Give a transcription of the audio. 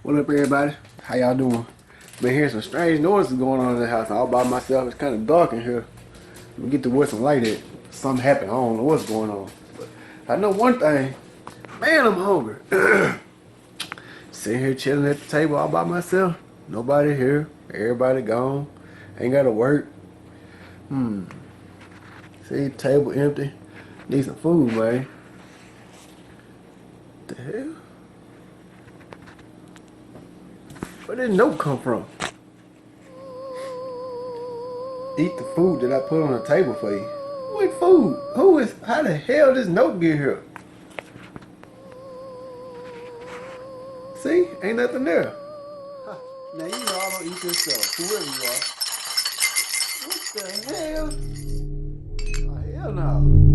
What up, everybody? How y'all doing? Been hearing some strange noises going on in the house. All by myself. It's kind of dark in here. Let me get to where some light at. Something happened. I don't know what's going on. But I know one thing. Man, I'm hungry. Sitting here chilling at the table all by myself. Nobody here. Everybody gone. Ain't got to work. See, table empty. Need some food, man. What the hell? Where did this note come from? Eat the food that I put on the table for you. What food? How the hell did this note get here? See? Ain't nothing there. Huh. Now you know I don't eat this stuff, whoever you are. What the hell? Oh, hell no.